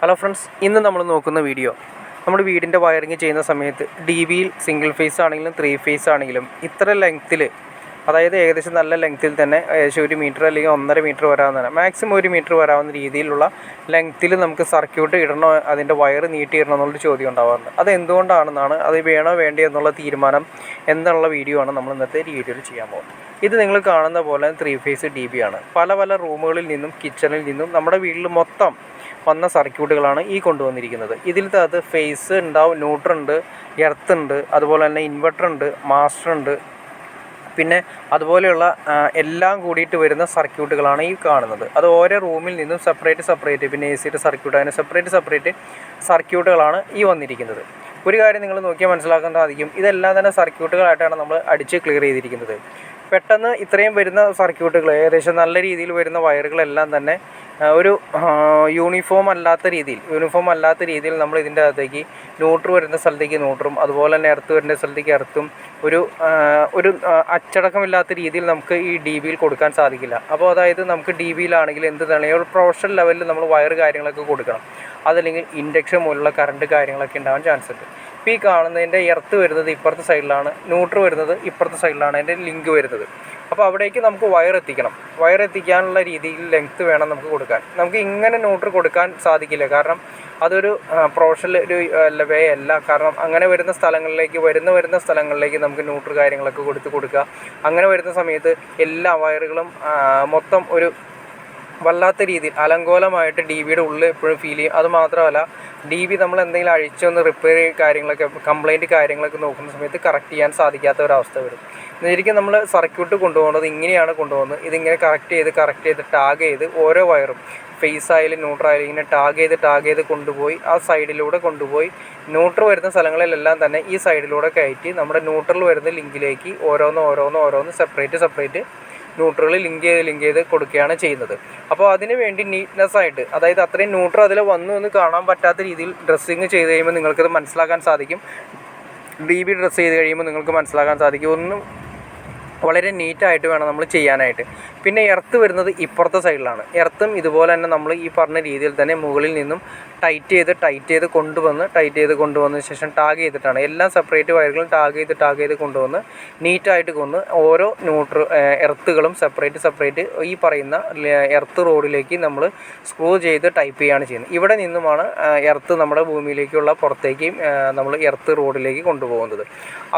Hello friends, ഇന്ന് നമ്മൾ നോക്കുന്ന വീഡിയോ നമ്മുടെ വീടിൻ്റെ വയറിങ് ചെയ്യുന്ന സമയത്ത് ഡി ബിയിൽ സിംഗിൾ ഫേസ് ആണെങ്കിലും 3 ഫേസ് ആണെങ്കിലും ഇത്ര ലെങ്ത്തിൽ, അതായത് ഏകദേശം നല്ല ലെങ്ത്തിൽ തന്നെ ഏകദേശം 1 മീറ്റർ അല്ലെങ്കിൽ 1.5 മീറ്റർ വരാവുന്നതാണ്, മാക്സിമം 1 മീറ്റർ വരാവുന്ന രീതിയിലുള്ള ലെങ്ത്തിൽ നമുക്ക് സർക്യൂട്ട് ഇടണോ, അതിൻ്റെ വയർ നീട്ടിയിടണോ എന്നുള്ളൊരു ചോദ്യം ഉണ്ടാവാറുണ്ട്. അത് എന്തുകൊണ്ടാണെന്നാണ്, അത് വേണോ വേണ്ടേ എന്നുള്ള തീരുമാനം എന്നുള്ള വീഡിയോ ആണ് നമ്മൾ ഇന്നത്തെ വീഡിയോയിൽ ചെയ്യാൻ പോകുന്നത്. ഇത് നിങ്ങൾ കാണുന്ന പോലെ 3 ഫേസ് ഡി ബി ആണ്. പല പല റൂമുകളിൽ നിന്നും കിച്ചണിൽ നിന്നും നമ്മുടെ വീട്ടിൽ മൊത്തം വന്ന സർക്യൂട്ടുകളാണ് ഈ കൊണ്ടുവന്നിരിക്കുന്നത്. ഇതിലത്തെ അത് ഫേസ് ഉണ്ടാവും, ന്യൂട്രൽ ഉണ്ട്, എർത്ത് ഉണ്ട്, അതുപോലെ തന്നെ ഇൻവെർട്ടർ ഉണ്ട്, മാസ്റ്റർ ഉണ്ട്, പിന്നെ അതുപോലെയുള്ള എല്ലാം കൂടിയിട്ട് വരുന്ന സർക്യൂട്ടുകളാണ് ഈ കാണുന്നത്. അത് ഓരോ റൂമിൽ നിന്നും സെപ്പറേറ്റ്, പിന്നെ എ സിയുടെ സർക്യൂട്ട്, അതിന് സെപ്പറേറ്റ് സർക്യൂട്ടുകളാണ് ഈ വന്നിരിക്കുന്നത്. ഒരു കാര്യം നിങ്ങൾ നോക്കിയാൽ മനസ്സിലാക്കാൻ സാധിക്കും, ഇതെല്ലാം തന്നെ സർക്യൂട്ടുകളായിട്ടാണ് നമ്മൾ അടിച്ച് ക്ലിയർ ചെയ്തിരിക്കുന്നത്. പെട്ടെന്ന് ഇത്രയും വരുന്ന സർക്യൂട്ടുകൾ, ഏകദേശം നല്ല രീതിയിൽ വരുന്ന വയറുകളെല്ലാം തന്നെ ഒരു യൂണിഫോം അല്ലാത്ത രീതിയിൽ നമ്മൾ ഇതിൻ്റെ അകത്തേക്ക് ന്യൂട്രൽ വരുന്ന സ്ഥലത്തേക്ക് ന്യൂട്രും, അതുപോലെ തന്നെ എർത്ത് വരുന്ന സ്ഥലത്തേക്ക് എർത്തും ഒരു അച്ചടക്കമില്ലാത്ത രീതിയിൽ നമുക്ക് ഈ ഡി ബിയിൽ കൊടുക്കാൻ സാധിക്കില്ല. അപ്പോൾ അതായത് നമുക്ക് ഡി ബിയിലാണെങ്കിൽ എന്ത് തന്നെ ഒരു പ്രൊഫഷണൽ ലെവലിൽ നമ്മൾ വയർ കാര്യങ്ങളൊക്കെ കൊടുക്കണം. അതല്ലെങ്കിൽ ഇൻഡക്ഷൻ പോലുള്ള കറണ്ട് കാര്യങ്ങളൊക്കെ ഉണ്ടാകാൻ ചാൻസ് ഉണ്ട്. ഇപ്പോൾ ഈ കാണുന്നതിൻ്റെ എർത്ത് വരുന്നത് ഇപ്പുറത്തെ സൈഡിലാണ്, ന്യൂട്രൽ വരുന്നത് ഇപ്പുറത്തെ സൈഡിലാണ് അതിൻ്റെ ലിങ്ക് വരുന്നത്. അപ്പോൾ അവിടേക്ക് നമുക്ക് വയർ എത്തിക്കാനുള്ള രീതിയിൽ ലെങ്ത്ത് വേണം നമുക്ക് കൊടുക്കാൻ. നമുക്ക് ഇങ്ങനെ ന്യൂട്രൽ കൊടുക്കാൻ സാധിക്കില്ല, കാരണം അതൊരു പ്രൊഫഷണൽ ഒരു വേ അല്ല. കാരണം അങ്ങനെ വരുന്ന സ്ഥലങ്ങളിലേക്ക് നമുക്ക് ന്യൂട്രൽ കാര്യങ്ങളൊക്കെ കൊടുക്കുക. അങ്ങനെ വരുന്ന സമയത്ത് എല്ലാ വയറുകളും മൊത്തം ഒരു വല്ലാത്ത രീതിയിൽ അലങ്കോലമായിട്ട് ഡി ബിയുടെ ഉള്ളിൽ എപ്പോഴും ഫീൽ ചെയ്യും. അതുമാത്രമല്ല, ഡി ബി നമ്മൾ എന്തെങ്കിലും അഴിച്ചൊന്ന് റിപ്പയർ കാര്യങ്ങളൊക്കെ കംപ്ലൈൻറ്റ് കാര്യങ്ങളൊക്കെ നോക്കുന്ന സമയത്ത് കറക്റ്റ് ചെയ്യാൻ സാധിക്കാത്ത ഒരവസ്ഥ വരും. ശരിക്കും നമ്മൾ സർക്യൂട്ട് കൊണ്ടുപോകുന്നത് ഇങ്ങനെയാണ് കൊണ്ടുപോകുന്നത്. ഇതിങ്ങനെ കറക്റ്റ് ചെയ്ത് ടാഗ് ചെയ്ത് ഓരോ വയറും ഫേസ് ആയാലും ന്യൂട്രൽ ആയാലും ഇങ്ങനെ ടാഗ് ചെയ്ത് കൊണ്ടുപോയി ആ സൈഡിലൂടെ കൊണ്ടുപോയി ന്യൂട്രൽ വരുന്ന സ്ഥലങ്ങളിലെല്ലാം തന്നെ ഈ സൈഡിലൂടെ കയറ്റി നമ്മുടെ ന്യൂട്രൽ വരുന്ന ലിങ്കിലേക്ക് ഓരോന്ന് സെപ്പറേറ്റ് ന്യൂട്രൽ ലിങ്ക് ചെയ്ത് കൊടുക്കുകയാണ് ചെയ്യുന്നത്. അപ്പോൾ അതിന് വേണ്ടി നീറ്റ്നെസ് ആയിട്ട്, അതായത് അത്രയും ന്യൂട്രൽ അതിൽ വന്നു എന്ന് കാണാൻ പറ്റാത്ത രീതിയിൽ ഡ്രസ്സിങ് ചെയ്ത് കഴിയുമ്പോൾ നിങ്ങൾക്കത് മനസ്സിലാക്കാൻ സാധിക്കും. ഡി ബി ഡ്രസ്സ് ചെയ്ത് കഴിയുമ്പോൾ നിങ്ങൾക്ക് മനസ്സിലാക്കാൻ സാധിക്കും. ഒന്നും വളരെ നീറ്റായിട്ട് വേണം നമ്മൾ ചെയ്യാനായിട്ട്. പിന്നെ എർത്ത് വരുന്നത് ഇപ്പുറത്തെ സൈഡിലാണ്. എർത്തും ഇതുപോലെ തന്നെ നമ്മൾ ഈ പറഞ്ഞ രീതിയിൽ തന്നെ മുകളിൽ നിന്നും ടൈറ്റ് ചെയ്ത് കൊണ്ടുവന്ന ശേഷം ടാഗ് ചെയ്തിട്ടാണ് എല്ലാ സെപ്പറേറ്റ് വയറുകളും ടാഗ് ചെയ്ത് കൊണ്ടുവന്ന് നീറ്റായിട്ട് ഓരോ എർത്തുകളും സെപ്പറേറ്റ് ഈ പറയുന്ന എർത്ത് റോഡിലേക്ക് നമ്മൾ സ്ക്രൂ ചെയ്ത് ടൈപ്പ് ചെയ്യുകയാണ് ചെയ്യുന്നത്. ഇവിടെ നിന്നുമാണ് എർത്ത് നമ്മുടെ ഭൂമിയിലേക്കുള്ള പുറത്തേക്ക് നമ്മൾ എർത്ത് റോഡിലേക്ക് കൊണ്ടുപോകുന്നത്.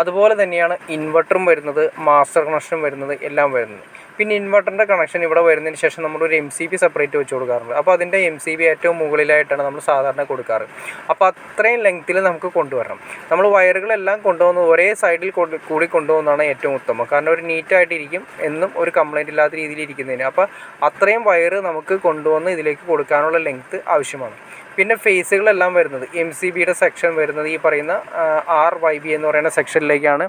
അതുപോലെ തന്നെയാണ് ഇൻവെർട്ടറും വരുന്നത്, മാസ്റ്റർ കണക്ഷൻ വരുന്നത്, എല്ലാം വരുന്നത്. പിന്നെ ഇൻവെർട്ടറിൻ്റെ കണക്ഷൻ ഇവിടെ വരുന്നതിന് ശേഷം നമ്മളൊരു MCB സെപ്പറേറ്റ് വെച്ച് കൊടുക്കാറുണ്ട്. അപ്പോൾ അതിൻ്റെ MCB ഏറ്റവും മുകളിലായിട്ടാണ് നമ്മൾ സാധാരണ കൊടുക്കാറ്. അപ്പോൾ അത്രയും ലെങ്ത്തിൽ നമുക്ക് കൊണ്ടുവരണം. നമ്മൾ വയറുകളെല്ലാം കൊണ്ടുപോകുന്നത് ഒരേ സൈഡിൽ കൂടി കൊണ്ടുപോകുന്നതാണ് ഏറ്റവും ഉത്തമം. കാരണം ഒരു നീറ്റായിട്ടിരിക്കും, എന്നും ഒരു കംപ്ലൈൻറ്റ് ഇല്ലാത്ത രീതിയിൽ ഇരിക്കുന്നതിന്. അപ്പോൾ അത്രയും വയറ് നമുക്ക് കൊണ്ടുവന്ന് ഇതിലേക്ക് കൊടുക്കാനുള്ള ലെങ്ത്ത് ആവശ്യമാണ്. പിന്നെ ഫേസുകളെല്ലാം വരുന്നത് MCBയുടെ സെക്ഷൻ വരുന്നത് ഈ പറയുന്ന RYB എന്ന് പറയുന്ന സെക്ഷനിലേക്കാണ്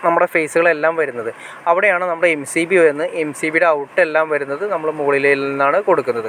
നമ്മുടെ ഫേസുകളെല്ലാം വരുന്നത്. അവിടെയാണ് നമ്മുടെ MCB വരുന്നത്. MCBയുടെ ഔട്ടെല്ലാം വരുന്നത് നമ്മൾ മുകളിൽ നിന്നാണ് കൊടുക്കുന്നത്.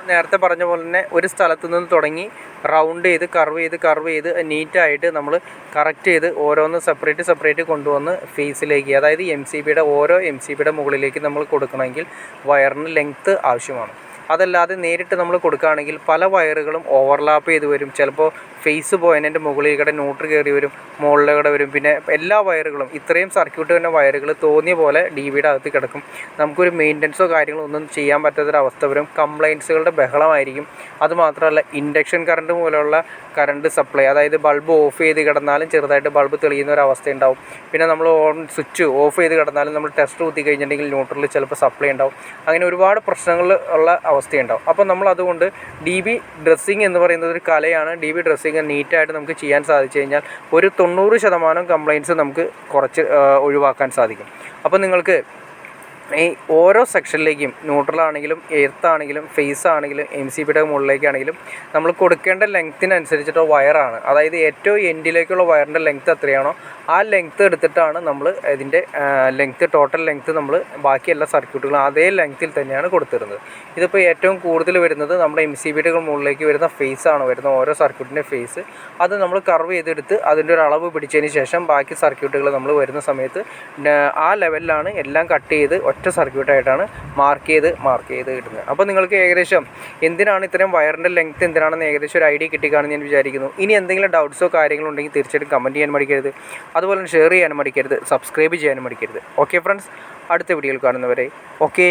നേരത്തെ പറഞ്ഞ പോലെ തന്നെ ഒരു സ്ഥലത്തു നിന്ന് തുടങ്ങി റൗണ്ട് ചെയ്ത് കർവ് ചെയ്ത് നീറ്റായിട്ട് നമ്മൾ കറക്റ്റ് ചെയ്ത് ഓരോന്ന് സെപ്പറേറ്റ് കൊണ്ടുവന്ന് ഫേസിലേക്ക്, അതായത് ഓരോ MCBയുടെ മുകളിലേക്ക് നമ്മൾ കൊടുക്കണമെങ്കിൽ വയറിന് ലെങ്ത്ത് ആവശ്യമാണ്. അതല്ലാതെ നേരിട്ട് നമ്മൾ കൊടുക്കുകയാണെങ്കിൽ പല വയറുകളും ഓവർലാപ്പ് ചെയ്ത് വരും. ചിലപ്പോൾ ഫേസ് പോയതിൻ്റെ മുകളിൽ കൂടെ ന്യൂട്രൽ കയറി വരും, മുകളിലൂടെ വരും. പിന്നെ എല്ലാ വയറുകളും ഇത്രയും സർക്യൂട്ട് തന്നെ വയറുകൾ തോന്നിയ പോലെ ഡി ബിയുടെ അകത്ത് കിടക്കും. നമുക്കൊരു മെയിൻ്റനൻസോ കാര്യങ്ങളോ ഒന്നും ചെയ്യാൻ പറ്റാത്തൊരവസ്ഥ വരും. കംപ്ലൈൻസുകളുടെ ബഹളമായിരിക്കും. അതുമാത്രമല്ല, ഇൻഡക്ഷൻ കറണ്ട് മൂലമുള്ള കറണ്ട് സപ്ലൈ, അതായത് ബൾബ് ഓഫ് ചെയ്ത് കിടന്നാലും ചെറുതായിട്ട് ബൾബ് തെളിയുന്ന ഒരു അവസ്ഥ ഉണ്ടാവും. പിന്നെ നമ്മൾ സ്വിച്ച് ഓഫ് ചെയ്ത് കിടന്നാലും നമ്മൾ ടെസ്റ്റ് കുത്തി കഴിഞ്ഞിട്ടുണ്ടെങ്കിൽ ന്യൂട്രലിൽ ചിലപ്പോൾ സപ്ലൈ ഉണ്ടാവും. അങ്ങനെ ഒരുപാട് പ്രശ്നങ്ങൾ ഉള്ള അവസ്ഥയുണ്ടാവും. അപ്പോൾ നമ്മൾ അതുകൊണ്ട് ഡി ബി ഡ്രസ്സിങ് എന്ന് പറയുന്നത് ഒരു കലയാണ്. ഡി ബി ഡ്രസ്സിങ് നീറ്റായിട്ട് നമുക്ക് ചെയ്യാൻ സാധിച്ചു കഴിഞ്ഞാൽ ഒരു 90% കംപ്ലൈൻറ്റ്സ് നമുക്ക് കുറച്ച് ഒഴിവാക്കാൻ സാധിക്കും. അപ്പോൾ നിങ്ങൾക്ക് ഈ ഓരോ സെക്ഷനിലേക്കും ന്യൂട്രൽ ആണെങ്കിലും എർത്ത് ആണെങ്കിലും ഫേസ് ആണെങ്കിലും MCBയുടെ മുകളിലേക്കാണെങ്കിലും നമ്മൾ കൊടുക്കേണ്ട ലെങ്ത്തിനനുസരിച്ചിട്ട് വയറാണ്, അതായത് ഏറ്റവും എൻഡിലേക്കുള്ള വയറിൻ്റെ ലെങ്ത്ത് എത്രയാണോ ആ ലെങ്ത്ത് എടുത്തിട്ടാണ് നമ്മൾ ഇതിൻ്റെ ടോട്ടൽ ലെങ്ത്ത് നമ്മൾ ബാക്കി എല്ലാ സർക്യൂട്ടുകളും അതേ ലെങ്ത്തിൽ തന്നെയാണ് കൊടുത്തിരുന്നത്. ഇതിപ്പോൾ ഏറ്റവും കൂടുതൽ വരുന്നത് നമ്മുടെ MCBയുടെ മുകളിലേക്ക് വരുന്ന ഫേസാണ് വരുന്നത്, ഓരോ സർക്യൂട്ടിൻ്റെ ഫേസ്. അത് നമ്മൾ കർവ് ചെയ്തെടുത്ത് അതിൻ്റെ ഒരു അളവ് പിടിച്ചതിന് ശേഷം ബാക്കി സർക്യൂട്ടുകൾ നമ്മൾ വരുന്ന സമയത്ത് ആ ലെവലിലാണ് എല്ലാം കട്ട് ചെയ്ത് ഒറ്റ സർക്യൂട്ടായിട്ടാണ് മാർക്ക് ചെയ്ത് കിട്ടുന്നത്. അപ്പോൾ നിങ്ങൾക്ക് ഏകദേശം എന്തിനാണ് ഇത്രയും വയറിൻ്റെ ലെങ്ത്ത് എന്തിനാണെന്ന് ഏകദേശം ഒരു ഐഡിയ കിട്ടിക്കാണെന്ന് ഞാൻ വിചാരിക്കുന്നു. ഇനി എന്തെങ്കിലും ഡൗട്ട്സോ കാര്യങ്ങളോ ഉണ്ടെങ്കിൽ തീർച്ചയായിട്ടും കമൻറ്റ് ചെയ്യാൻ മടിക്കരുത്. അതുപോലെ തന്നെ ഷെയർ ചെയ്യാനും മടിക്കരുത്, സബ്സ്ക്രൈബ് ചെയ്യാനും മടിക്കരുത്. ഓക്കെ ഫ്രണ്ട്സ്, അടുത്ത വീഡിയോയിൽ കാണുന്നവരെ ഓക്കെ.